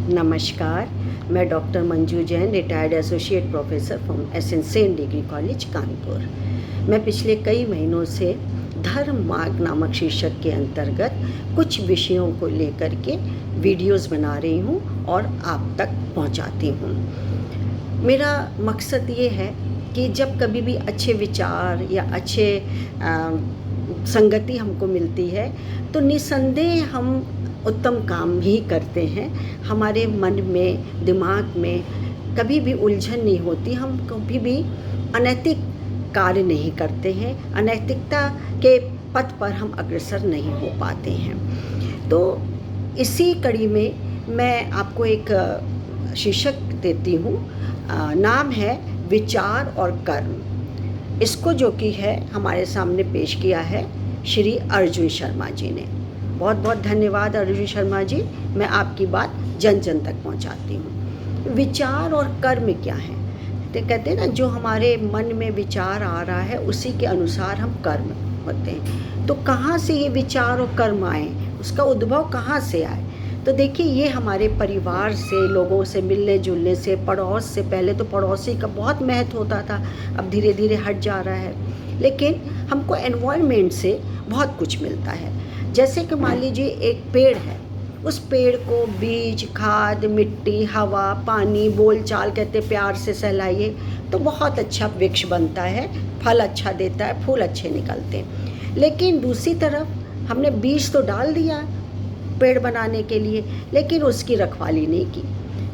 नमस्कार, मैं doctor Manju Jain, retired associate professor from SN Sen degree college Kanpur. मैं पिछले कई महीनों से धर्म मार्ग नामक शीर्षक के अंतर्गत कुछ विषयों को लेकर के वीडियोस बना रही हूँ और आप तक पहुँचाती हूँ। मेरा मकसद ये है कि जब कभी भी अच्छे विचार या अच्छे संगति हमको मिलती है तो निसंदेह हम उत्तम काम ही करते हैं। हमारे मन में, दिमाग में कभी भी उलझन नहीं होती, हम कभी भी अनैतिक कार्य नहीं करते हैं, अनैतिकता के पथ पर हम अग्रसर नहीं हो पाते हैं। तो इसी कड़ी में मैं आपको एक शीर्षक देती हूँ, नाम है विचार और कर्म। इसको जो कि है हमारे सामने पेश किया है श्री अर्जुन शर्मा जी ने। बहुत बहुत धन्यवाद अर्जुन शर्मा जी, मैं आपकी बात जन जन तक पहुंचाती हूँ। विचार और कर्म क्या है? तो कहते हैं ना, जो हमारे मन में विचार आ रहा है उसी के अनुसार हम कर्म होते हैं। तो कहाँ से ये विचार और कर्म आए, उसका उद्भव कहाँ से आए? तो देखिए, ये हमारे परिवार से, लोगों से मिलने जुलने से, पड़ोस से। पहले तो पड़ोसी का बहुत महत्व होता था, अब धीरे धीरे हट जा रहा है। लेकिन हमको एनवायरनमेंट से बहुत कुछ मिलता है। जैसे कि मान लीजिए एक पेड़ है, उस पेड़ को बीज, खाद, मिट्टी, हवा, पानी, बोलचाल कहते प्यार से सहलाइए तो बहुत अच्छा वृक्ष बनता है, फल अच्छा देता है, फूल अच्छे निकलते हैं। लेकिन दूसरी तरफ हमने बीज तो डाल दिया पेड़ बनाने के लिए, लेकिन उसकी रखवाली नहीं की।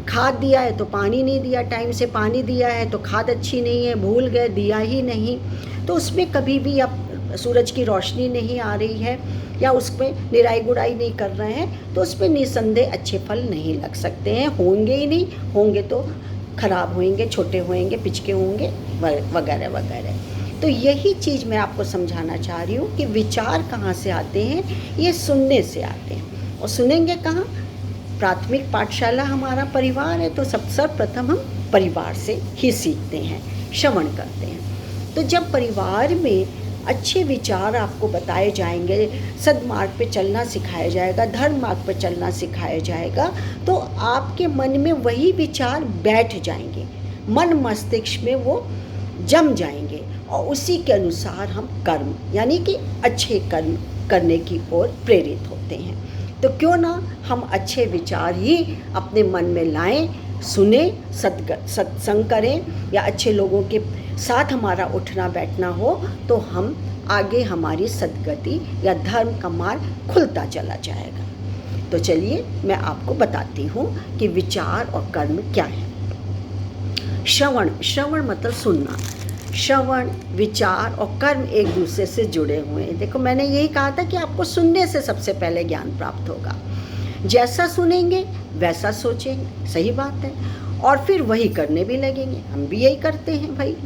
खाद दिया है तो पानी नहीं दिया, टाइम से पानी दिया है तो खाद अच्छी नहीं है, भूल गए, दिया ही नहीं, तो उसमें कभी भी अब सूरज की रोशनी नहीं आ रही है या उसमें निराई गुड़ाई नहीं कर रहे हैं, तो उसमें निसंदेह अच्छे फल नहीं लग सकते हैं, होंगे ही नहीं, होंगे तो खराब होंगे, छोटे होंगे, पिचके होंगे, वगैरह वगैरह। तो यही चीज़ मैं आपको समझाना चाह रही हूँ कि विचार कहाँ से आते हैं, ये सुनने से आते हैं। और सुनेंगे कहाँ? प्राथमिक पाठशाला हमारा परिवार है, तो सर्वप्रथम हम परिवार से ही सीखते हैं, श्रवण करते हैं। तो जब परिवार में अच्छे विचार आपको बताए जाएंगे, सद्मार्ग पे चलना सिखाया जाएगा, धर्म मार्ग पे चलना सिखाया जाएगा, तो आपके मन में वही विचार बैठ जाएंगे, मन मस्तिष्क में वो जम जाएंगे और उसी के अनुसार हम कर्म यानी कि अच्छे कर्म करने की ओर प्रेरित होते हैं। तो क्यों ना हम अच्छे विचार ही अपने मन में लाएं, सुने, सत्संग करें, या अच्छे लोगों के साथ हमारा उठना बैठना हो तो हम आगे हमारी सद्गति या धर्म का मार्ग खुलता चला जाएगा। तो चलिए मैं आपको बताती हूँ कि विचार और कर्म क्या है। श्रवण मतलब सुनना। श्रवण, विचार और कर्म एक दूसरे से जुड़े हुए हैं। देखो, मैंने यही कहा था कि आपको सुनने से सबसे पहले ज्ञान प्राप्त होगा। जैसा सुनेंगे वैसा सोचेंगे, सही बात है, और फिर वही करने भी लगेंगे। हम भी यही करते हैं भाई।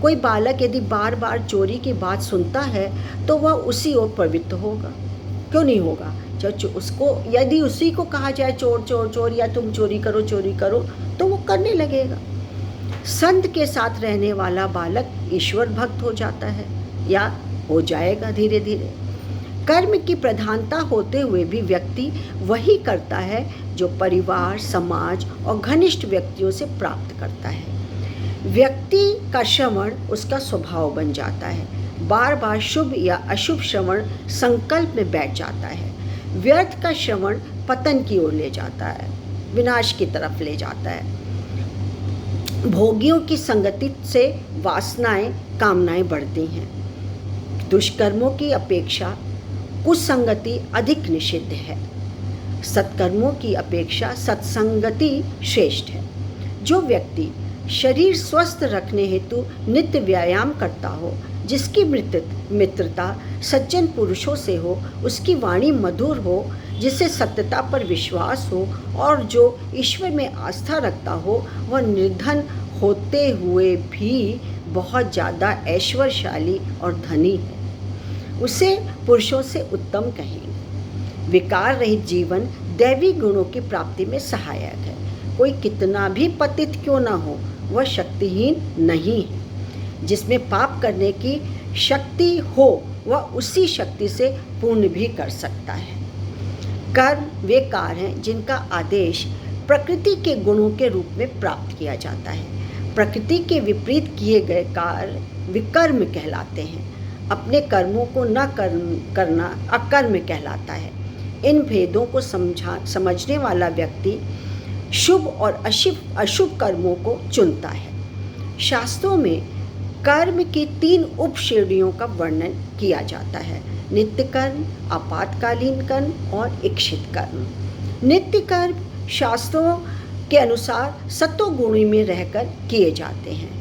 कोई बालक यदि बार बार चोरी की बात सुनता है तो वह उसी ओर प्रवृत्त होगा, क्यों नहीं होगा? जब उसको यदि उसी को कहा जाए चोर चोर चोर या तुम चोरी करो तो वो करने लगेगा। संत के साथ रहने वाला बालक ईश्वर भक्त हो जाता है या हो जाएगा धीरे धीरे। कर्म की प्रधानता होते हुए भी व्यक्ति वही करता है जो परिवार, समाज और घनिष्ठ व्यक्तियों से प्राप्त करता है। व्यक्ति का श्रवण उसका स्वभाव बन जाता है। बार बार शुभ या अशुभ श्रवण संकल्प में बैठ जाता है। व्यर्थ का श्रवण पतन की ओर ले जाता है, विनाश की तरफ ले जाता है। भोगियों की संगति से वासनाएं, कामनाएं बढ़ती हैं। दुष्कर्मों की अपेक्षा कुसंगति अधिक निषिद्ध है। सत्कर्मों की अपेक्षा सत्संगति श्रेष्ठ है। जो व्यक्ति शरीर स्वस्थ रखने हेतु नित्य व्यायाम करता हो, जिसकी मित्रता सज्जन पुरुषों से हो, उसकी वाणी मधुर हो, जिसे सत्यता पर विश्वास हो और जो ईश्वर में आस्था रखता हो, वह निर्धन होते हुए भी बहुत ज़्यादा ऐश्वर्यशाली और धनी है। उसे पुरुषों से उत्तम कहेंगे। विकार रहित जीवन दैवी गुणों की प्राप्ति में सहायक है। कोई कितना भी पतित क्यों ना हो, वह शक्तिहीन नहीं है। जिसमें पाप करने की शक्ति हो, वह उसी शक्ति से पुण्य भी कर सकता है। कर्म वे कार्य हैं जिनका आदेश प्रकृति के गुणों के रूप में प्राप्त किया जाता है। प्रकृति के विपरीत किए गए कार्य विकर्म कहलाते हैं। अपने कर्मों को न करना अकर्म कहलाता है। इन भेदों को समझने वाला व्यक्ति शुभ और अशुभ कर्मों को चुनता है। शास्त्रों में कर्म की 3 उप श्रेणियों का वर्णन किया जाता है: नित्य कर्म, आपातकालीन कर्म और इच्छित कर्म। नित्य कर्म शास्त्रों के अनुसार सत्वगुणी में रहकर किए जाते हैं।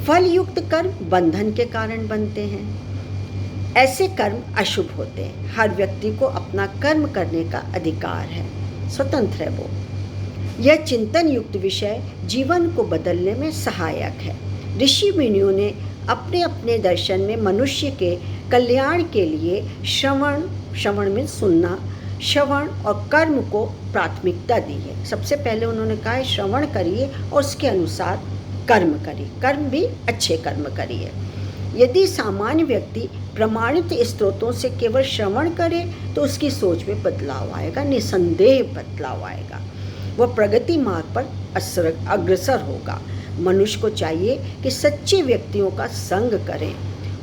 फल युक्त कर्म बंधन के कारण बनते हैं। ऐसे कर्म अशुभ होते हैं। हर व्यक्ति को अपना कर्म करने का अधिकार है, स्वतंत्र है वो। यह चिंतन युक्त विषय जीवन को बदलने में सहायक है। ऋषि मुनियों ने अपने अपने दर्शन में मनुष्य के कल्याण के लिए श्रवण में सुनना, श्रवण और कर्म को प्राथमिकता दी है। सबसे पहले उन्होंने कहा है श्रवण करिए और उसके अनुसार कर्म करिए, कर्म भी अच्छे कर्म करिए। यदि सामान्य व्यक्ति प्रमाणित स्रोतों से केवल श्रवण करे तो उसकी सोच में बदलाव आएगा, निसंदेह बदलाव आएगा। वह प्रगति मार्ग पर अग्रसर होगा। मनुष्य को चाहिए कि सच्चे व्यक्तियों का संग करें,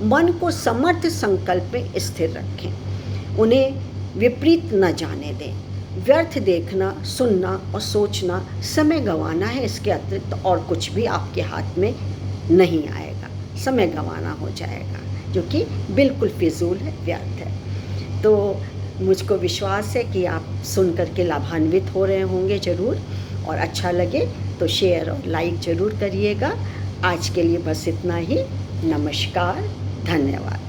मन को समर्थ संकल्प में स्थिर रखें, उन्हें विपरीत न जाने दें। व्यर्थ देखना, सुनना और सोचना समय गंवाना है। इसके अतिरिक्त और कुछ भी आपके हाथ में नहीं आएगा, समय गंवाना हो जाएगा, जो कि बिल्कुल फिजूल है, व्यर्थ है। तो मुझको विश्वास है कि आप सुन करके लाभान्वित हो रहे होंगे ज़रूर, और अच्छा लगे तो शेयर और लाइक ज़रूर करिएगा। आज के लिए बस इतना ही। नमस्कार, धन्यवाद।